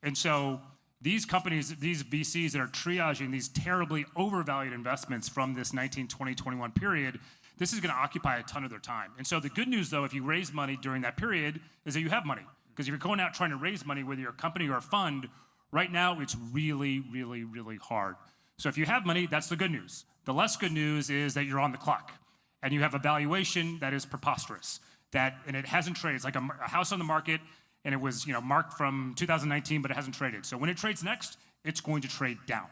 D: And so these companies, these VCs that are triaging these terribly overvalued investments from this 19, 20, 21 period, this is going to occupy a ton of their time. And so the good news, though, if you raise money during that period, is that you have money. Because if you're going out trying to raise money, whether you're a company or a fund, right now it's really, really, really hard. So if you have money, that's the good news. The less good news is that you're on the clock, and you have a valuation that is preposterous. And it hasn't traded. It's like a house on the market, and it was marked from 2019, but it hasn't traded. So when it trades next, it's going to trade down.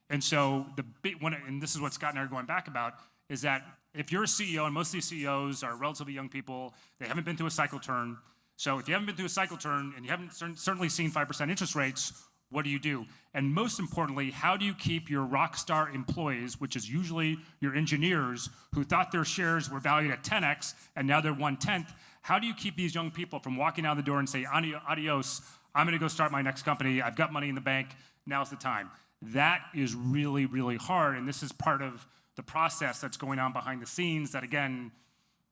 D: And so the big one, and this is what Scott and I are going back about, is that if you're a CEO, and most of these CEOs are relatively young people, they haven't been through a cycle turn. So if you haven't been through a cycle turn and you haven't certainly seen 5% interest rates, what do you do? And most importantly, how do you keep your rock star employees, which is usually your engineers who thought their shares were valued at 10x and now they're 1/10, how do you keep these young people from walking out the door and say, adios, I'm going to go start my next company, I've got money in the bank, now's the time. That is really, really hard, and this is part of the process that's going on behind the scenes that, again,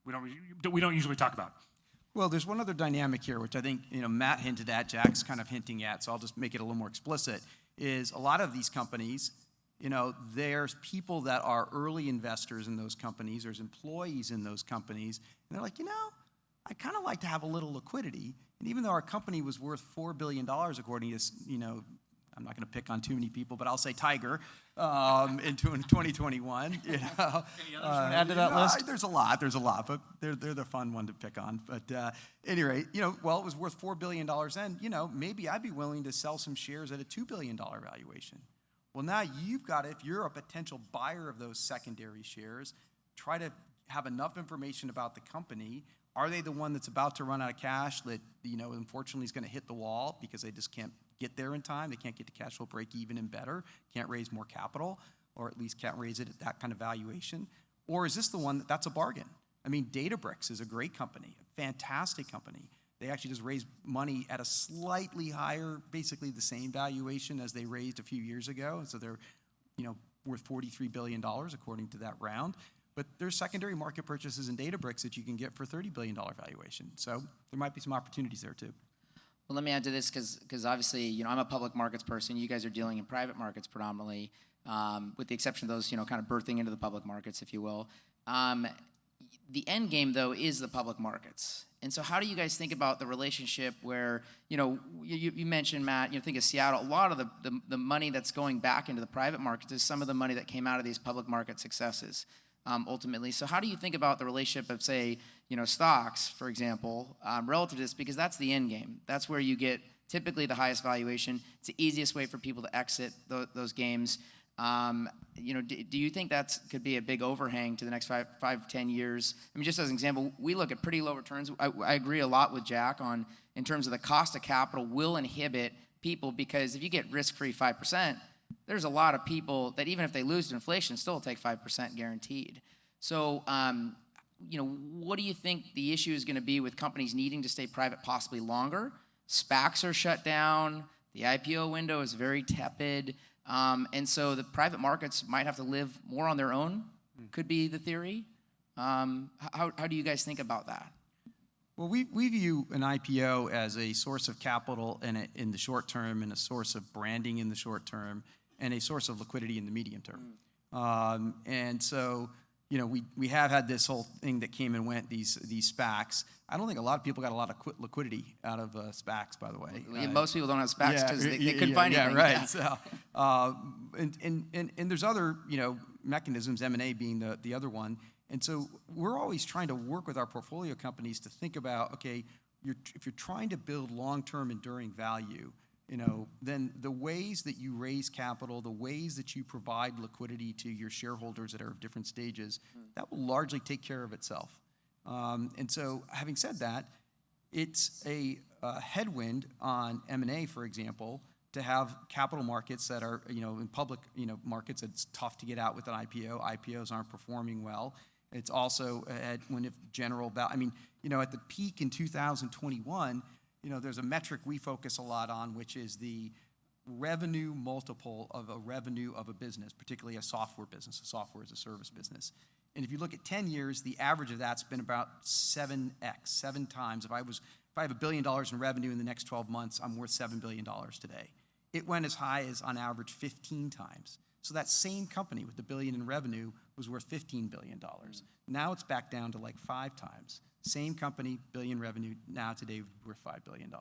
D: we don't usually talk about.
B: Well, there's one other dynamic here, which I think Matt hinted at, Jack's kind of hinting at, so I'll just make it a little more explicit, is a lot of these companies, there's people that are early investors in those companies, there's employees in those companies, and they're like, I kind of like to have a little liquidity. And even though our company was worth $4 billion, according to, I'm not going to pick on too many people, but I'll say Tiger in 2021.
C: Any others want to add to that list?
B: There's a lot, but they're the fun one to pick on. But at any rate, it was worth $4 billion then. Maybe I'd be willing to sell some shares at a $2 billion valuation. Well, now you've got to, if you're a potential buyer of those secondary shares, try to have enough information about the company. Are they the one that's about to run out of cash that, unfortunately is going to hit the wall because they just can't get there in time? They can't get to cash flow break even and better, can't raise more capital, or at least can't raise it at that kind of valuation? Or is this the one that's a bargain? I mean, Databricks is a great company, a fantastic company. They actually just raised money at a slightly higher, basically the same valuation as they raised a few years ago. So they're, worth $43 billion according to that round. But there's secondary market purchases in Databricks that you can get for $30 billion valuation. So there might be some opportunities there too.
A: Well, let me add to this because obviously, I'm a public markets person. You guys are dealing in private markets predominantly, with the exception of those, kind of birthing into the public markets, if you will. The end game, though, is the public markets. And so how do you guys think about the relationship where, you mentioned, Matt, think of Seattle. A lot of the money that's going back into the private markets is some of the money that came out of these public market successes. Ultimately. So how do you think about the relationship of, say, stocks, for example, relative to this? Because that's the end game. That's where you get typically the highest valuation. It's the easiest way for people to exit those games. Do you think that could be a big overhang to the next 5-10 years? I mean, just as an example, we look at pretty low returns. I agree a lot with Jack in terms of the cost of capital will inhibit people, because if you get risk-free 5%, there's a lot of people that even if they lose to inflation, still will take 5% guaranteed. So, what do you think the issue is going to be with companies needing to stay private possibly longer? SPACs are shut down. The IPO window is very tepid. And so the private markets might have to live more on their own, could be the theory. How do you guys think about that?
B: Well, we view an IPO as a source of capital in the short term, and a source of branding in the short term, and a source of liquidity in the medium term. And so, we have had this whole thing that came and went, these SPACs. I don't think a lot of people got a lot of liquidity out of SPACs, by the way.
A: Most people don't have SPACs because they couldn't find anything.
B: Yeah, right. So, and there's other, mechanisms, M&A being the other one. And so we're always trying to work with our portfolio companies to think about, okay, if you're trying to build long-term enduring value, then the ways that you raise capital, the ways that you provide liquidity to your shareholders that are of different stages, that will largely take care of itself. And so having said that, it's a headwind on M&A, for example, to have capital markets that are, in public, markets, it's tough to get out with an IPO. IPOs aren't performing well. It's also at the peak in 2021, there's a metric we focus a lot on, which is the revenue multiple of a revenue of a business, particularly a software business, a software as a service business. And if you look at 10 years, the average of that's been about 7x, 7 times. If I have $1 billion in revenue in the next 12 months, I'm worth $7 billion today. It went as high as, on average, 15 times. So that same company with $1 billion in revenue was worth $15 billion. Now it's back down to like 5 times. Same company, billion revenue, now today worth $5 billion.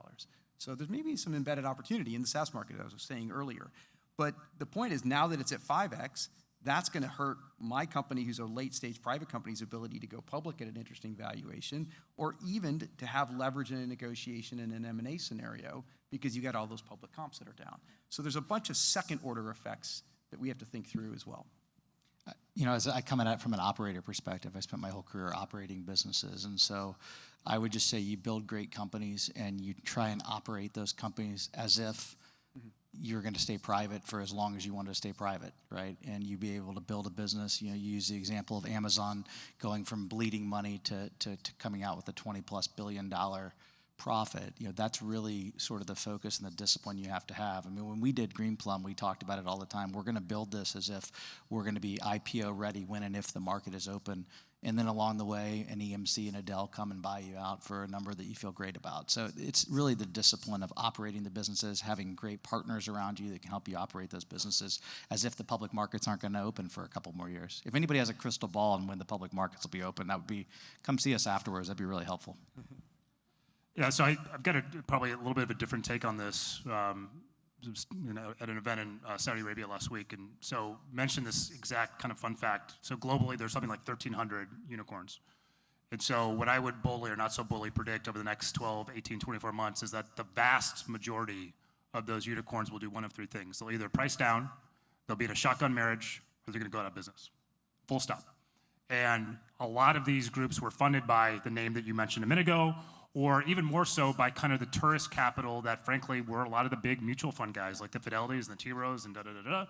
B: So there's maybe some embedded opportunity in the SaaS market, as I was saying earlier. But the point is, now that it's at 5x, that's going to hurt my company, who's a late-stage private company's ability to go public at an interesting valuation, or even to have leverage in a negotiation in an M&A scenario, because you got all those public comps that are down. So there's a bunch of second-order effects that we have to think through as well.
C: As I come at it from an operator perspective, I spent my whole career operating businesses. And so I would just say you build great companies and you try and operate those companies as if you're going to stay private for as long as you want to stay private, right? And you be able to build a business. You use the example of Amazon going from bleeding money to coming out with a $20+ billion profit. That's really sort of the focus and the discipline you have to have. I mean, when we did Greenplum, we talked about it all the time. We're going to build this as if we're going to be IPO ready when and if the market is open and then along the way, an EMC and a Dell come and buy you out for a number that you feel great about. So it's really the discipline of operating the businesses, having great partners around you that can help you operate those businesses, as if the public markets aren't going to open for a couple more years. If anybody has a crystal ball on when the public markets will be open, that would be, come see us afterwards. That'd be really helpful.
D: Yeah, so I've got probably a little bit of a different take on this. At an event in Saudi Arabia last week, and so mentioned this exact kind of fun fact. So globally, there's something like 1,300 unicorns. And so what I would boldly or not so boldly predict over the next 12, 18, 24 months is that the vast majority of those unicorns will do one of three things. They'll either price down, they'll be in a shotgun marriage, or they're going to go out of business. Full stop. And a lot of these groups were funded by the name that you mentioned a minute ago, or even more so by kind of the tourist capital that frankly were a lot of the big mutual fund guys like the Fidelities and the T. Rows and da-da-da-da.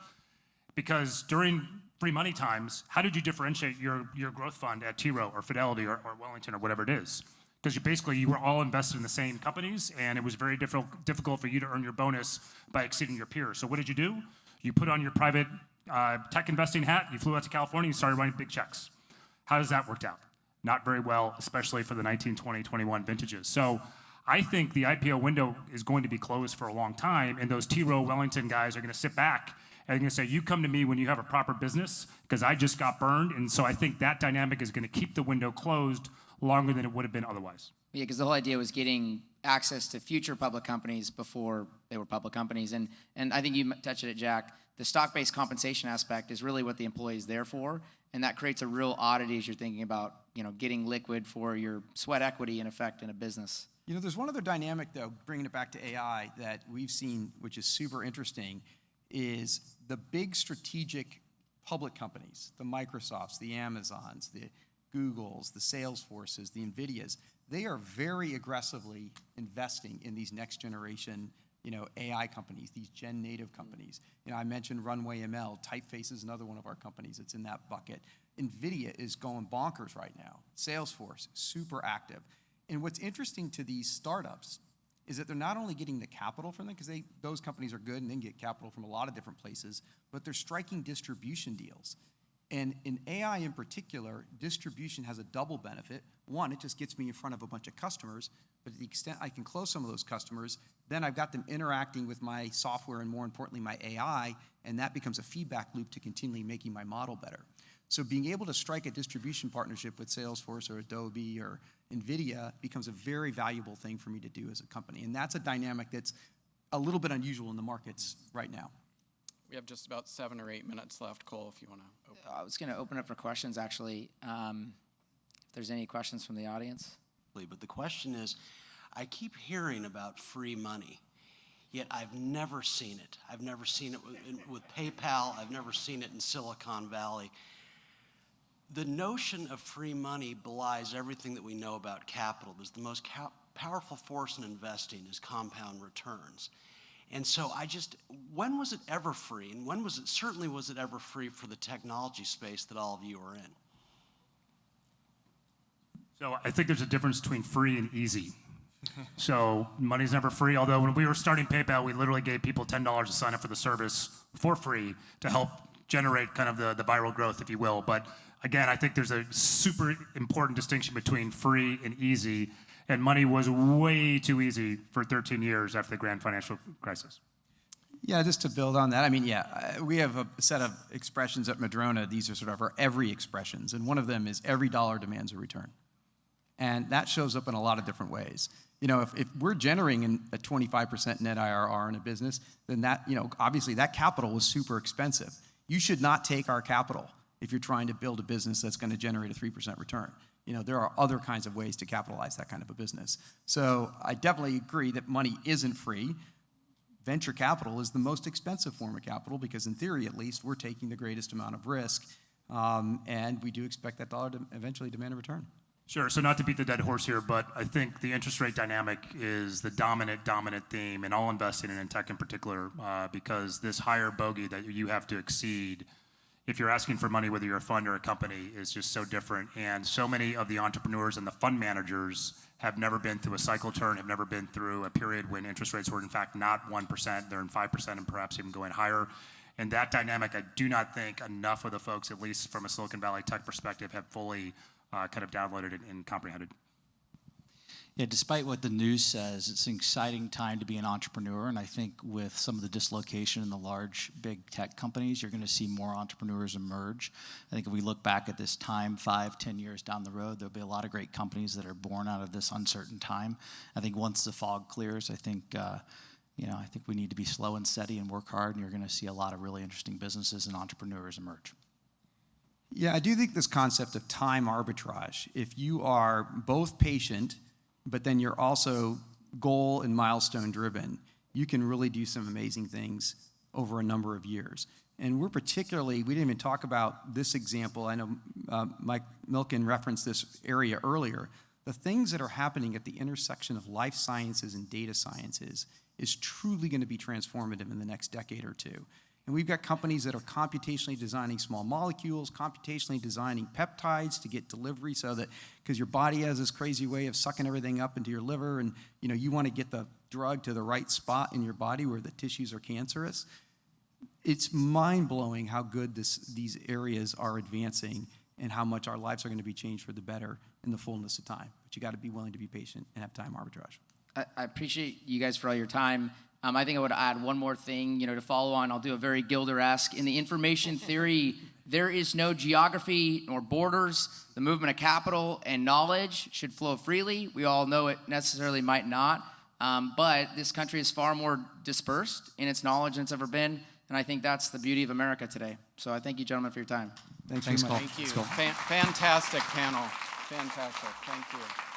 D: Because during free money times, how did you differentiate your growth fund at T. Rowe or Fidelity or Wellington or whatever it is? Because you were all invested in the same companies, and it was very difficult for you to earn your bonus by exceeding your peers. So what did you do? You put on your private tech investing hat, you flew out to California, and you started writing big checks. How does that work out? Not very well, especially for the 19, 20, 21 vintages. So I think the IPO window is going to be closed for a long time, and those T. Rowe Wellington guys are going to sit back and they're going to say, you come to me when you have a proper business because I just got burned. And so I think that dynamic is going to keep the window closed longer than it would have been otherwise.
A: Yeah, because the whole idea was getting access to future public companies before they were public companies. And I think you touched it, Jack. The stock-based compensation aspect is really what the employee is there for, and that creates a real oddity as you're thinking about, getting liquid for your sweat equity in effect in a business.
B: There's one other dynamic, though, bringing it back to AI, that we've seen, which is super interesting, is the big strategic public companies, the Microsofts, the Amazons, the Googles, the Salesforces, the NVIDIAs. They are very aggressively investing in these next generation AI companies, these gen native companies. I mentioned Runway ML, Typeface is another one of our companies that's in that bucket. NVIDIA is going bonkers right now. Salesforce, super active. And what's interesting to these startups is that they're not only getting the capital from them, because those companies are good and they can get capital from a lot of different places, but they're striking distribution deals. And in AI in particular, distribution has a double benefit. One, it just gets me in front of a bunch of customers, but to the extent I can close some of those customers, then I've got them interacting with my software and more importantly, my AI, and that becomes a feedback loop to continually making my model better. So being able to strike a distribution partnership with Salesforce or Adobe or NVIDIA becomes a very valuable thing for me to do as a company. And that's a dynamic that's a little bit unusual in the markets right now.
E: We have just about 7 or 8 minutes left. Cole, if you want to open.
A: I was going to open up for questions, actually. If there's any questions from the audience.
F: But the question is, I keep hearing about free money, yet I've never seen it. I've never seen it with PayPal. I've never seen it in Silicon Valley. The notion of free money belies everything that we know about capital, because the most powerful force in investing is compound returns. And so when was it ever free? And certainly was it ever free for the technology space that all of you are in?
D: So I think there's a difference between free and easy. So money's never free, although when we were starting PayPal, we literally gave people $10 to sign up for the service for free to help generate kind of the viral growth, if you will. But again, I think there's a super important distinction between free and easy, and money was way too easy for 13 years after the grand financial crisis.
B: Yeah, just to build on that, we have a set of expressions at Madrona. These are sort of our every expressions, and one of them is every dollar demands a return. And that shows up in a lot of different ways. If we're generating a 25% net IRR in a business, then that, obviously that capital was super expensive. You should not take our capital if you're trying to build a business that's going to generate a 3% return. There are other kinds of ways to capitalize that kind of a business. So I definitely agree that money isn't free. Venture capital is the most expensive form of capital because in theory, at least, we're taking the greatest amount of risk. And we do expect that dollar to eventually demand a return.
D: Sure, so not to beat the dead horse here, but I think the interest rate dynamic is the dominant theme in all investing and in tech in particular, because this higher bogey that you have to exceed if you're asking for money, whether you're a fund or a company, is just so different. And so many of the entrepreneurs and the fund managers have never been through a cycle turn, have never been through a period when interest rates were in fact not 1%, they're in 5% and perhaps even going higher. And that dynamic, I do not think enough of the folks, at least from a Silicon Valley tech perspective, have fully kind of downloaded and comprehended.
C: Yeah, despite what the news says, it's an exciting time to be an entrepreneur. And I think with some of the dislocation in the large, big tech companies, you're going to see more entrepreneurs emerge. I think if we look back at this time, 5, 10 years down the road, there'll be a lot of great companies that are born out of this uncertain time. I think once the fog clears, I think we need to be slow and steady and work hard, and you're going to see a lot of really interesting businesses and entrepreneurs emerge.
B: Yeah, I do think this concept of time arbitrage, if you are both patient, but then you're also goal and milestone driven, you can really do some amazing things over a number of years. And we didn't even talk about this example. I know Mike Milken referenced this area earlier. The things that are happening at the intersection of life sciences and data sciences is truly going to be transformative in the next decade or two. And we've got companies that are computationally designing small molecules, computationally designing peptides to get delivery so that, because your body has this crazy way of sucking everything up into your liver, and you want to get the drug to the right spot in your body where the tissues are cancerous. It's mind-blowing how good these areas are advancing and how much our lives are going to be changed for the better in the fullness of time. But you got to be willing to be patient and have time arbitrage.
A: I appreciate you guys for all your time. I think I would add one more thing, to follow on. I'll do a very Gilder-esque. In the information theory, there is no geography nor borders. The movement of capital and knowledge should flow freely. We all know it necessarily might not, but this country is far more dispersed in its knowledge than it's ever been, and I think that's the beauty of America today. So I thank you, gentlemen, for your time.
B: Thanks
C: Cole.
B: very much.
E: Thank you. Fantastic panel. Fantastic. Thank you.